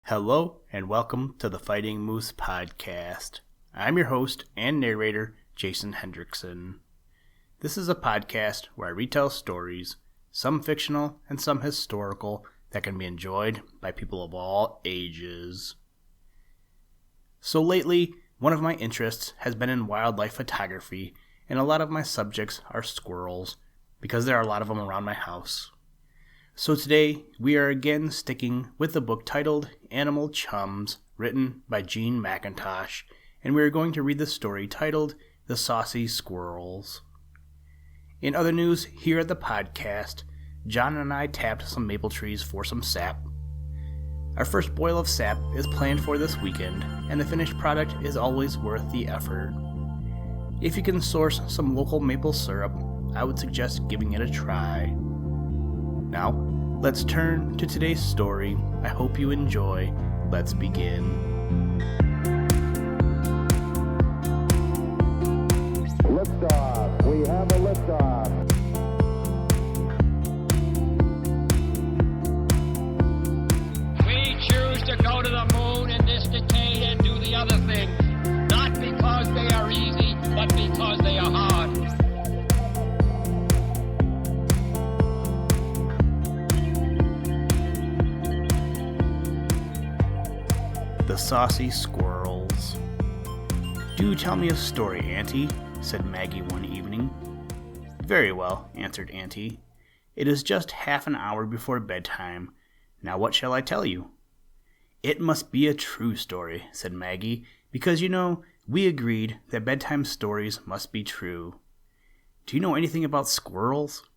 Hello and welcome to the Fighting Moose Podcast. I'm your host and narrator, Jason Hendrickson. This is a podcast where I retell stories, some fictional and some historical, that can be enjoyed by people of all ages. So lately, one of my interests has been in wildlife photography, and a lot of my subjects are squirrels, because there are a lot of them around my house. So today, we are again sticking with the book titled Animal Chums, written by Jean McIntosh, and we are going to read the story titled The Saucy Squirrels. In other news, here at the podcast, John and I tapped some maple trees for some sap. Our first boil of sap is planned for this weekend, and the finished product is always worth the effort. If you can source some local maple syrup, I would suggest giving it a try. Now, let's turn to today's story. I hope you enjoy. Let's begin. Liftoff. We have a liftoff. We choose to go to the moon in this decade and do the other things, not because they are easy, but because they are hard. The Saucy Squirrels. "Do tell me a story, Auntie," said Maggie one evening. "Very well," answered Auntie. "It is just half an hour before bedtime. Now what shall I tell you?" "It must be a true story," said Maggie, "because, we agreed that bedtime stories must be true. Do you know anything about squirrels?"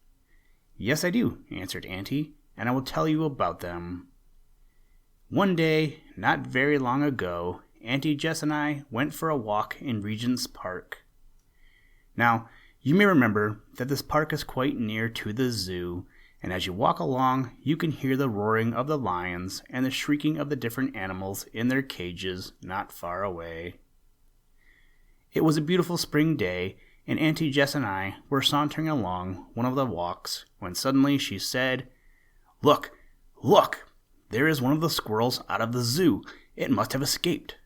"Yes, I do," answered Auntie, "and I will tell you about them. One day, not very long ago, Auntie Jess and I went for a walk in Regent's Park. Now, you may remember that this park is quite near to the zoo, and as you walk along, you can hear the roaring of the lions and the shrieking of the different animals in their cages not far away. It was a beautiful spring day, and Auntie Jess and I were sauntering along one of the walks when suddenly she said, "Look! Look! There is one of the squirrels out of the zoo. It must have escaped."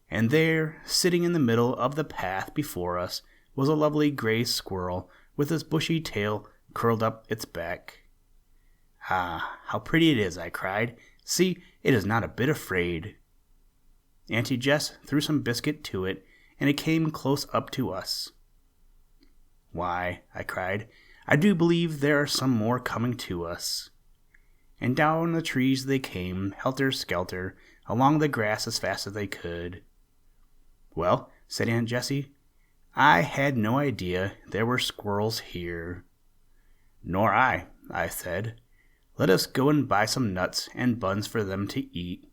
And there, sitting in the middle of the path before us, was a lovely gray squirrel with its bushy tail curled up its back. "Ah, how pretty it is," I cried. "See, it is not a bit afraid." Auntie Jess threw some biscuit to it, and it came close up to us. "Why," I cried, "I do believe there are some more coming to us." And down the trees they came, helter-skelter, along the grass as fast as they could. "Well," said Aunt Jessie, "I had no idea there were squirrels here." "Nor I," I said. "Let us go and buy some nuts and buns for them to eat."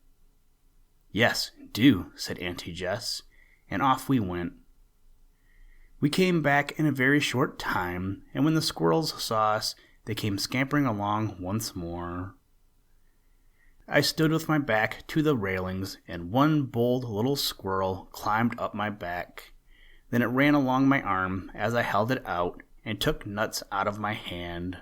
"Yes, do," said Auntie Jess, and off we went. We came back in a very short time, and when the squirrels saw us, they came scampering along once more. I stood with my back to the railings, and one bold little squirrel climbed up my back. Then it ran along my arm as I held it out and took nuts out of my hand.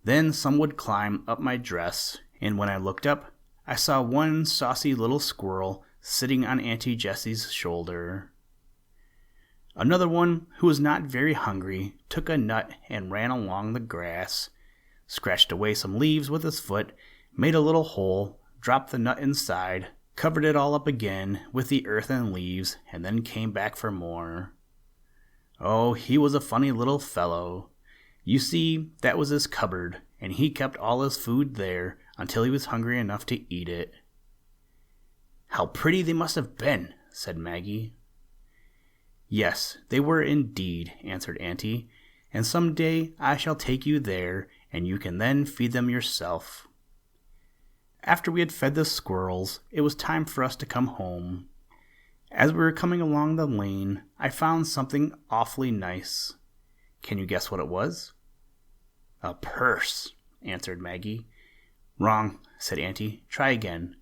Then some would climb up my dress, and when I looked up, I saw one saucy little squirrel sitting on Auntie Jessie's shoulder. Another one, who was not very hungry, took a nut and ran along the grass, scratched away some leaves with his foot, made a little hole, dropped the nut inside, covered it all up again with the earth and leaves, and then came back for more. Oh, he was a funny little fellow. You see, that was his cupboard, and he kept all his food there until he was hungry enough to eat it. "How pretty they must have been," said Maggie. "Yes, they were indeed," answered Auntie, "and some day I shall take you there, and you can then feed them yourself." After we had fed the squirrels, it was time for us to come home. As we were coming along the lane, I found something awfully nice. Can you guess what it was? "A purse," answered Maggie. "Wrong," said Auntie. "Try again."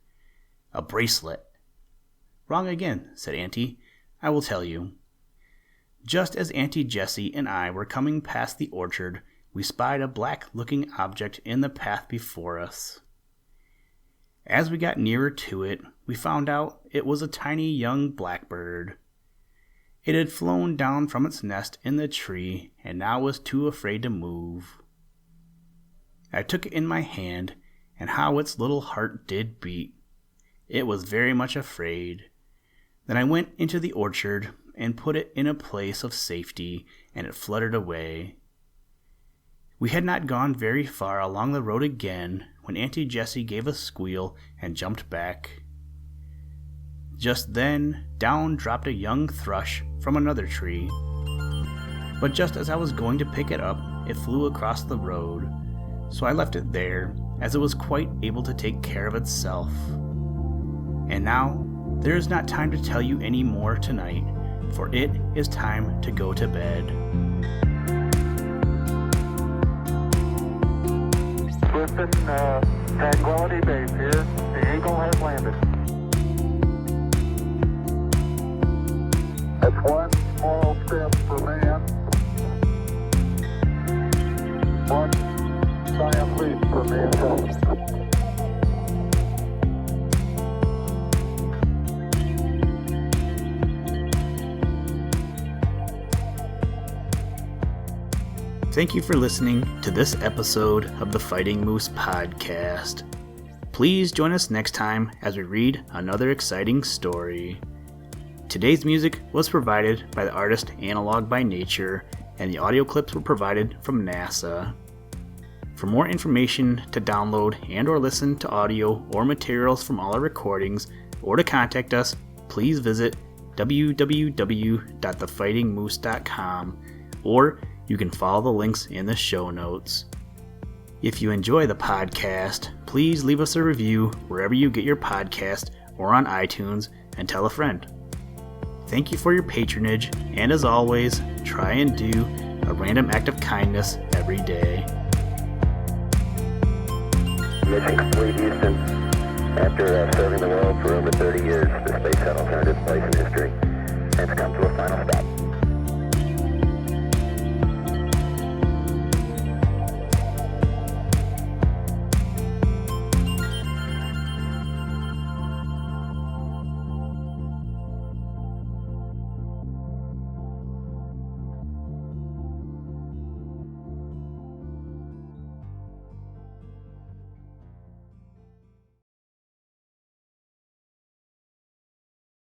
"A bracelet." "Wrong again," said Auntie. "I will tell you." Just as Auntie Jessie and I were coming past the orchard, we spied a black-looking object in the path before us. As we got nearer to it, we found out it was a tiny young blackbird. It had flown down from its nest in the tree and now was too afraid to move. I took it in my hand, and how its little heart did beat. It was very much afraid. Then I went into the orchard and put it in a place of safety, and it fluttered away. We had not gone very far along the road again when Auntie Jessie gave a squeal and jumped back. Just then, down dropped a young thrush from another tree. But just as I was going to pick it up, it flew across the road, so I left it there, as it was quite able to take care of itself. And now, there is not time to tell you any more tonight, for it is time to go to bed. Listen, Tranquility Base here. The Eagle has landed. That's one small step for man, one giant leap for mankind. Thank you for listening to this episode of the Fighting Moose Podcast. Please join us next time as we read another exciting story. Today's music was provided by the artist Analog by Nature, and the audio clips were provided from NASA. For more information to download and or listen to audio or materials from all our recordings, or to contact us, please visit www.thefightingmoose.com, or you can follow the links in the show notes. If you enjoy the podcast, please leave us a review wherever you get your podcast or on iTunes, and tell a friend. Thank you for your patronage, and as always, try and do a random act of kindness every day. Mission complete, Houston. After serving the world for over 30 years, the space shuttle turned its place in history and has come to a final stop.